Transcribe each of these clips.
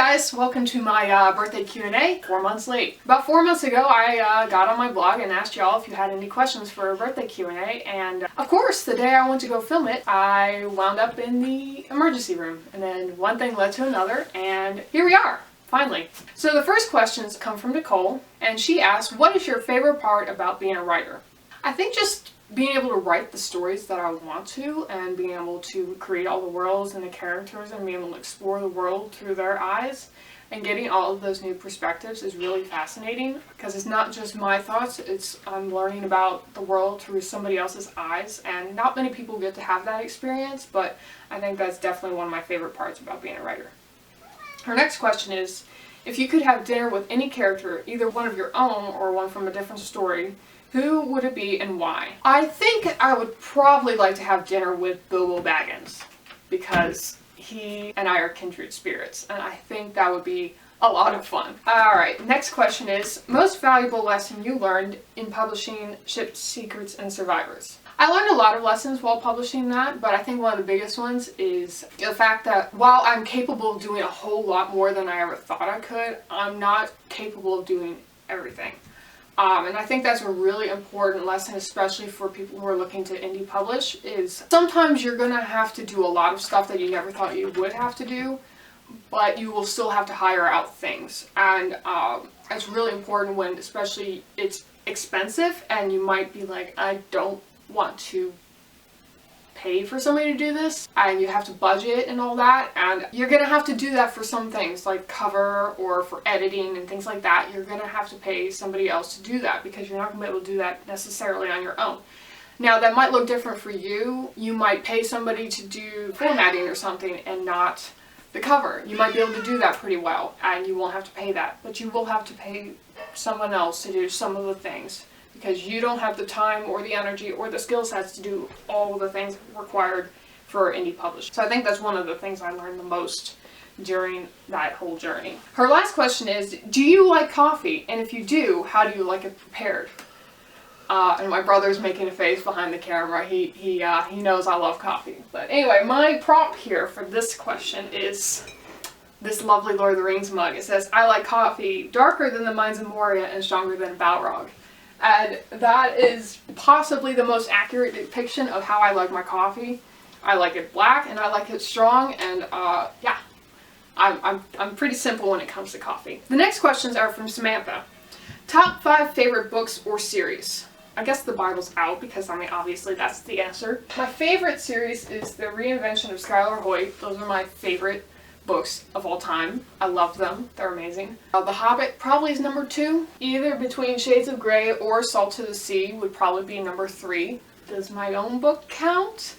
guys, welcome to my birthday Q&A 4 months late. About 4 months ago I got on my blog and asked y'all if you had any questions for a birthday Q&A, and of course the day I went to go film it I wound up in the emergency room, and then one thing led to another and here we are, finally. So the first questions come from Nicole, and she asked, what is your favorite part about being a writer? I think just being able to write the stories that I want to, and being able to create all the worlds and the characters and being able to explore the world through their eyes and getting all of those new perspectives is really fascinating, because it's not just my thoughts, I'm learning about the world through somebody else's eyes, and not many people get to have that experience, but I think that's definitely one of my favorite parts about being a writer. Her next question is, if you could have dinner with any character, either one of your own or one from a different story, who would it be and why? I think I would probably like to have dinner with Bilbo Baggins, because he and I are kindred spirits, and I think that would be a lot of fun. Alright, next question is, most valuable lesson you learned in publishing Ship Secrets and Survivors? I learned a lot of lessons while publishing that, but I think one of the biggest ones is the fact that while I'm capable of doing a whole lot more than I ever thought I could, I'm not capable of doing everything. And I think that's a really important lesson, especially for people who are looking to indie publish, is sometimes you're going to have to do a lot of stuff that you never thought you would have to do, but you will still have to hire out things. And it's really important when, especially, it's expensive and you might be like, I don't want to pay for somebody to do this, and you have to budget and all that, and you're gonna have to do that for some things like cover or for editing and things like that. You're gonna have to pay somebody else to do that because you're not gonna be able to do that necessarily on your own. Now that might look different for you. You might pay somebody to do formatting or something and not the cover. You might be able to do that pretty well and you won't have to pay that, but you will have to pay someone else to do some of the things, because you don't have the time or the energy or the skill sets to do all the things required for indie publishing. So I think that's one of the things I learned the most during that whole journey. Her last question is, do you like coffee? And if you do, how do you like it prepared? And my brother's making a face behind the camera. He knows I love coffee. But anyway, my prompt here for this question is this lovely Lord of the Rings mug. It says, I like coffee darker than the Mines of Moria and stronger than Balrog. And that is possibly the most accurate depiction of how I like my coffee. I like it black and I like it strong, and yeah, I'm pretty simple when it comes to coffee. The next questions are from Samantha. Top 5 favorite books or series? I guess the Bible's out because, I mean, obviously that's the answer. My favorite series is The Reinvention of Skylar Hoyt. Those are my favorite books of all time. I love them. They're amazing. The Hobbit probably is number 2. Either between Shades of Grey or Salt to the Sea would probably be number 3. Does my own book count?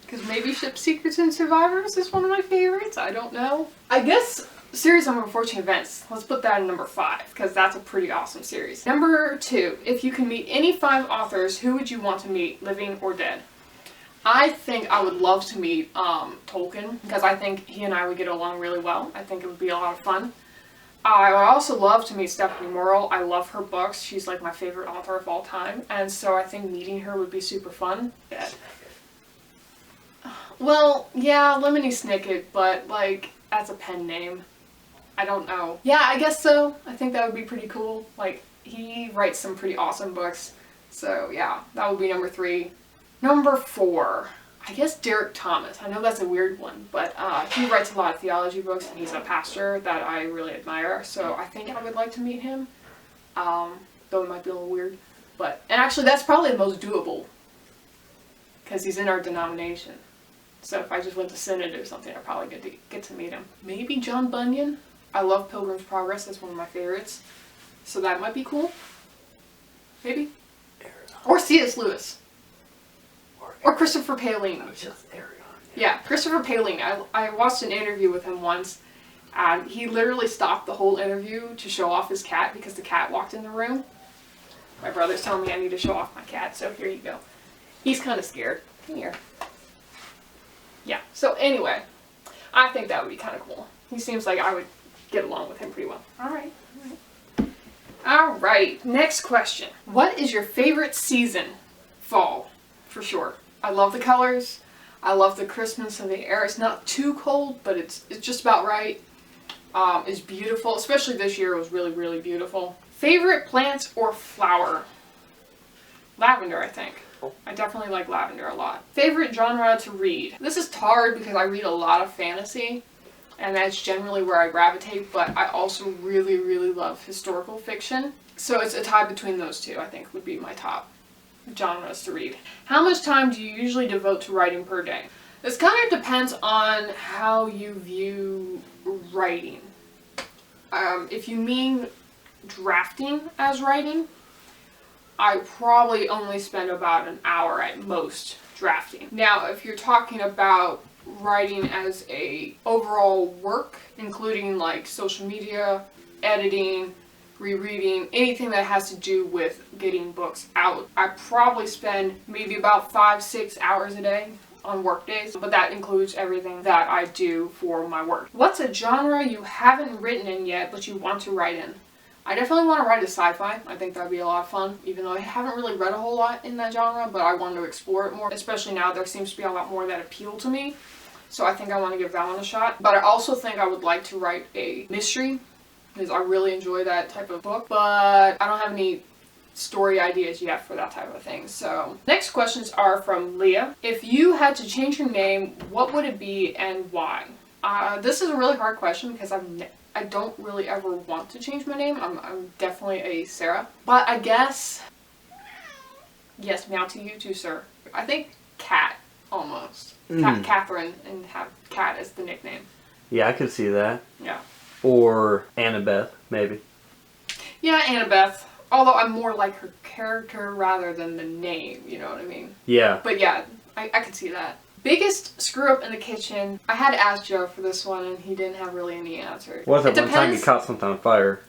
Because maybe Ship Secrets and Survivors is one of my favorites. I don't know. I guess Series of Unfortunate Events. Let's put that in number 5, because that's a pretty awesome series. Number 2. If you can meet any 5 authors, who would you want to meet, living or dead? I think I would love to meet Tolkien, because I think he and I would get along really well. I think it would be a lot of fun. I would also love to meet Stephanie Morrill. I love her books. She's like my favorite author of all time, and so I think meeting her would be super fun. Well, yeah, Lemony Snicket, but like, that's a pen name. I don't know. Yeah, I guess so. I think that would be pretty cool. Like, he writes some pretty awesome books. So yeah, that would be number 3. Number 4, I guess Derek Thomas. I know that's a weird one, but he writes a lot of theology books, and he's a pastor that I really admire, so I think I would like to meet him, though it might be a little weird. But, and actually that's probably the most doable, because he's in our denomination. So if I just went to Synod or something, I'd probably get to meet him. Maybe John Bunyan. I love Pilgrim's Progress. That's one of my favorites. So that might be cool. Maybe. Or C.S. Lewis. Or Christopher Paolini. Yeah, Christopher Paolini. I watched an interview with him once, and he literally stopped the whole interview to show off his cat because the cat walked in the room. My brother's telling me I need to show off my cat, so here you go. He's kind of scared. Come here. Yeah, so anyway, I think that would be kind of cool. He seems like I would get along with him pretty well. Alright, next question. What is your favorite season? Fall, for sure. I love the colors. I love the crispness of the air. It's not too cold, but it's just about right. is beautiful, especially this year. It was really, really beautiful. Favorite plant or flower? Lavender, I think. I definitely like lavender a lot. Favorite genre to read? This is hard because I read a lot of fantasy, and that's generally where I gravitate, but I also really, really love historical fiction. So it's a tie between those two, I think, would be my top genres to read. How much time do you usually devote to writing per day? This kind of depends on how you view writing. If you mean drafting as writing, I probably only spend about an hour at most drafting. Now, if you're talking about writing as a overall work, including like social media, editing, rereading, anything that has to do with getting books out, I probably spend maybe about 5-6 hours a day on work days, but that includes everything that I do for my work. What's a genre you haven't written in yet but you want to write in? I definitely want to write a sci-fi. I think that'd be a lot of fun, even though I haven't really read a whole lot in that genre, but I want to explore it more, especially now there seems to be a lot more that appeal to me. So I think I want to give that one a shot. But I also think I would like to write a mystery, because I really enjoy that type of book, but I don't have any story ideas yet for that type of thing. So next questions are from Leah. If you had to change your name, what would it be and why? This is a really hard question because I don't really ever want to change my name. I'm definitely a Sarah, but I guess, yes, meow to you too, sir. I think Cat, almost. Catherine, and have Cat as the nickname. Yeah, I could see that. Yeah. Or Annabeth, maybe. Yeah, Annabeth. Although I'm more like her character rather than the name, you know what I mean? Yeah. But yeah, I could see that. Biggest screw up in the kitchen. I had to ask Joe for this one and he didn't have really any answer. Was it one time you caught something on fire?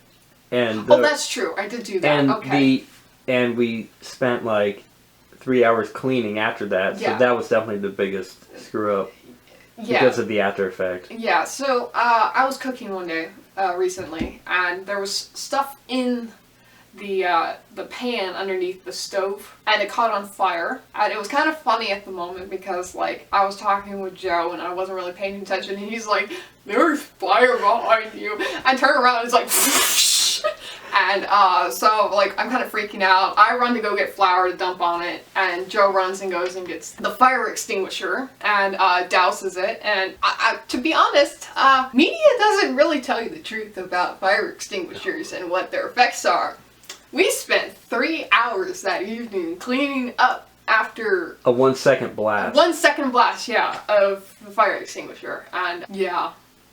And oh, that's true. I did do that. And okay. And we spent like 3 hours cleaning after that, so that was definitely the biggest screw up. Yeah. Because of the after effect. Yeah, so I was cooking one day recently, and there was stuff in the pan underneath the stove, and it caught on fire. And it was kind of funny at the moment because like I was talking with Joe and I wasn't really paying attention, and he's like, "There's fire behind you," and turn around and it's like and so like I'm kind of freaking out. I run to go get flour to dump on it, and Joe runs and goes and gets the fire extinguisher and douses it. And to be honest, media doesn't really tell you the truth about fire extinguishers and what their effects are. We spent 3 hours that evening cleaning up after a 1 second blast. 1 second blast, yeah, of the fire extinguisher. And yeah,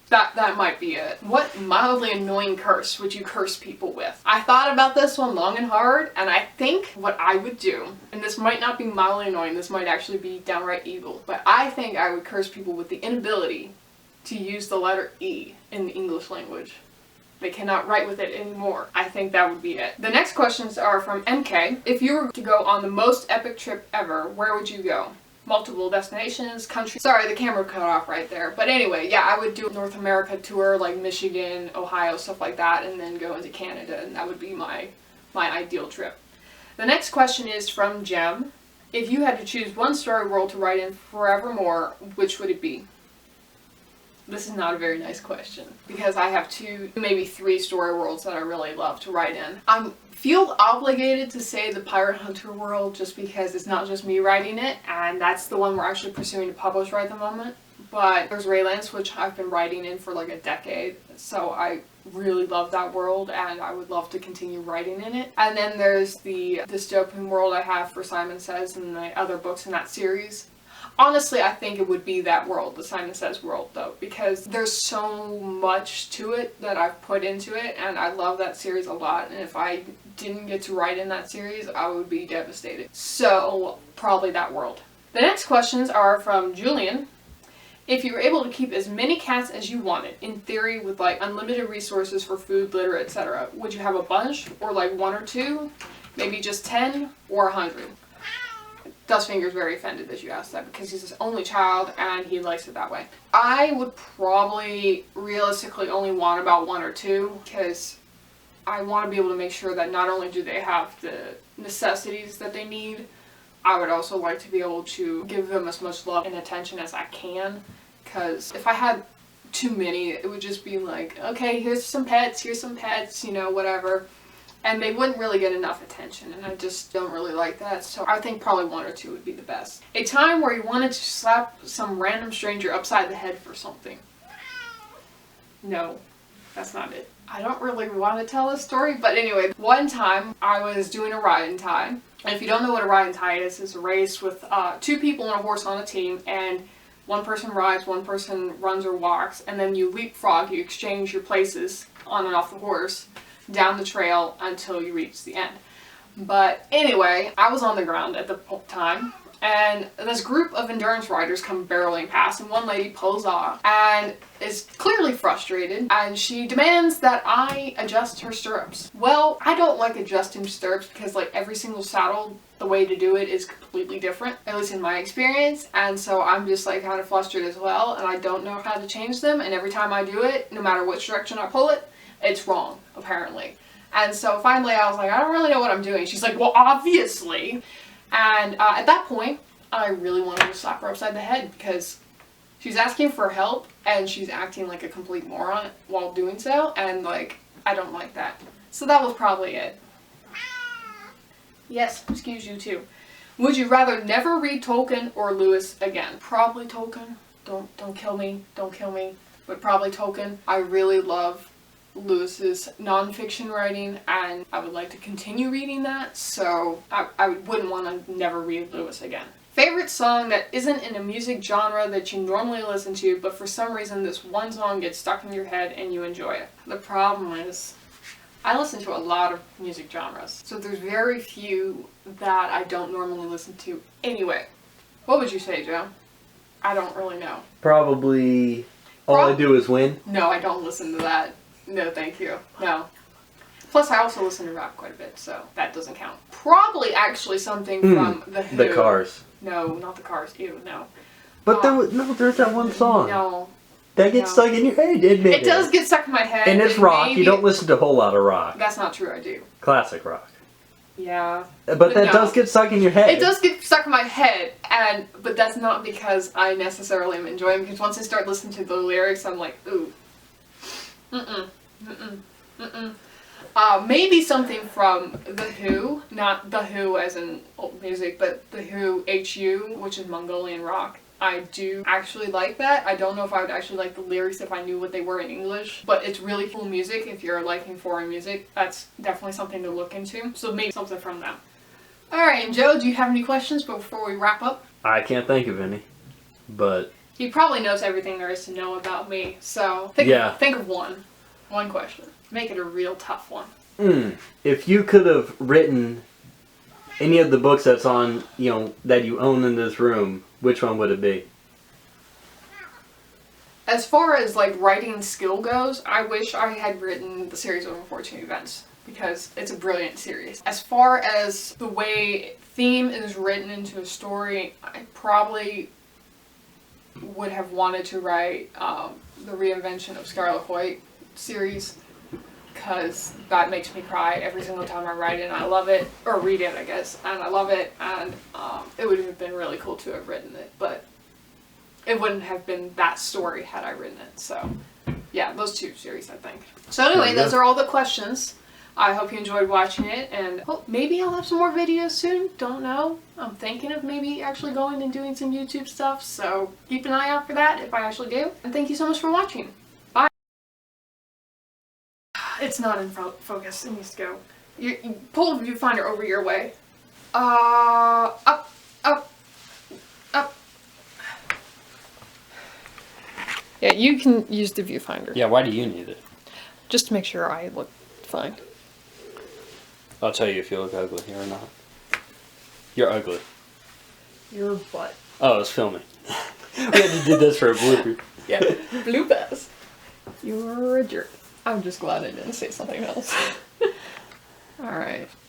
that might be it. What mildly annoying curse would you curse people with? I thought about this one long and hard, and I think what I would do, and this might not be mildly annoying, this might actually be downright evil, but I think I would curse people with the inability to use the letter E in the English language. They cannot write with it anymore. I think that would be it. The next questions are from MK. If you were to go on the most epic trip ever, where would you go? Multiple destinations, countries. Sorry, the camera cut off right there. But anyway, yeah, I would do a North America tour, like Michigan, Ohio, stuff like that, and then go into Canada, and that would be my ideal trip. The next question is from Jem. If you had to choose one story world to write in forevermore, which would it be? This is not a very nice question because I have 2, maybe 3 story worlds that I really love to write in. I feel obligated to say the Pirate Hunter world just because it's not just me writing it, and that's the one we're actually pursuing to publish right at the moment. But there's Raylands, which I've been writing in for like a decade, so I really love that world and I would love to continue writing in it. And then there's the dystopian world I have for Simon Says and the other books in that series. Honestly, I think it would be that world, the Simon Says world, though, because there's so much to it that I've put into it, and I love that series a lot, and if I didn't get to write in that series, I would be devastated. So, probably that world. The next questions are from Julian. If you were able to keep as many cats as you wanted, in theory with like unlimited resources for food, litter, etc., would you have a bunch, or like 1 or 2, maybe just 10, or 100? Dustfinger's very offended that you asked that because he's his only child and he likes it that way. I would probably realistically only want about 1 or 2 because I want to be able to make sure that not only do they have the necessities that they need, I would also like to be able to give them as much love and attention as I can, because if I had too many. It would just be like, okay, here's some pets, you know, whatever. And they wouldn't really get enough attention, and I just don't really like that. So I think probably 1 or 2 would be the best. A time where you wanted to slap some random stranger upside the head for something. No, that's not it. I don't really want to tell this story, but anyway, one time I was doing a ride and tie. And if you don't know what a ride and tie is, it's a race with 2 people and a horse on a team, and one person rides, one person runs or walks, and then you leapfrog, you exchange your places on and off the horse down the trail until you reach the end. But anyway, I was on the ground at the time, and this group of endurance riders come barreling past, and one lady pulls off and is clearly frustrated, and she demands that I adjust her stirrups. Well, I don't like adjusting stirrups because like every single saddle, the way to do it is completely different, at least in my experience, and so I'm just like kind of flustered as well, and I don't know how to change them, and every time I do it, no matter which direction I pull it, it's wrong, apparently. And so finally I was like, I don't really know what I'm doing. She's like, well, obviously. And at that point, I really wanted to slap her upside the head because she's asking for help and she's acting like a complete moron while doing so. And like, I don't like that. So that was probably it. Yes, excuse you too. Would you rather never read Tolkien or Lewis again? Probably Tolkien. Don't kill me. Don't kill me. But probably Tolkien. I really love Lewis's nonfiction writing, and I would like to continue reading that, so I wouldn't want to never read Lewis again. Favorite song that isn't in a music genre that you normally listen to, but for some reason this one song gets stuck in your head and you enjoy it. The problem is, I listen to a lot of music genres, so there's very few that I don't normally listen to anyway. What would you say, Joe? I don't really know. Probably All I Do Is Win. No, I don't listen to that. No, thank you. No. Plus, I also listen to rap quite a bit, so that doesn't count. Probably actually something from The Who. The Cars. No, not The Cars. Ew, no. But there's that one song. No. That gets stuck in your head, admit it. It does get stuck in my head. And it's rock. You don't listen to a whole lot of rock. That's not true, I do. Classic rock. Yeah. But that does get stuck in your head. It does get stuck in my head, but that's not because I necessarily am enjoying it, because once I start listening to the lyrics, I'm like, ooh. Maybe something from The Who, not The Who as in old music, but The Who HU, which is Mongolian rock. I do actually like that. I don't know if I would actually like the lyrics if I knew what they were in English, but it's really cool music if you're liking foreign music. That's definitely something to look into. So maybe something from them. Alright, and Joe, do you have any questions before we wrap up? I can't think of any, but... He probably knows everything there is to know about me, so think of one. One question. Make it a real tough one. If you could have written any of the books that's on, that you own in this room, which one would it be? As far as like writing skill goes, I wish I had written the series of Unfortunate Events, because it's a brilliant series. As far as the way theme is written into a story, I probably would have wanted to write the Reinvention of Scarlet White series, because that makes me cry every single time I write it, and I love it, or read it I guess, and I love it, and it would have been really cool to have written it, but it wouldn't have been that story had I written it. So yeah, those 2 series I think. So anyway, those are all the questions. I hope you enjoyed watching it, and maybe I'll have some more videos soon, don't know. I'm thinking of maybe actually going and doing some YouTube stuff, so keep an eye out for that if I actually do. And thank you so much for watching. Bye. It's not in focus, it needs to go. You pull the viewfinder over your way. Up, up, up. Yeah, you can use the viewfinder. Yeah, why do you need it? Just to make sure I look fine. I'll tell you if you look ugly here or not. You're ugly. Your butt. Oh, it's filming. We had to do this for a blooper. Yeah, bloopers. You're a jerk. I'm just glad I didn't say something else. Alright.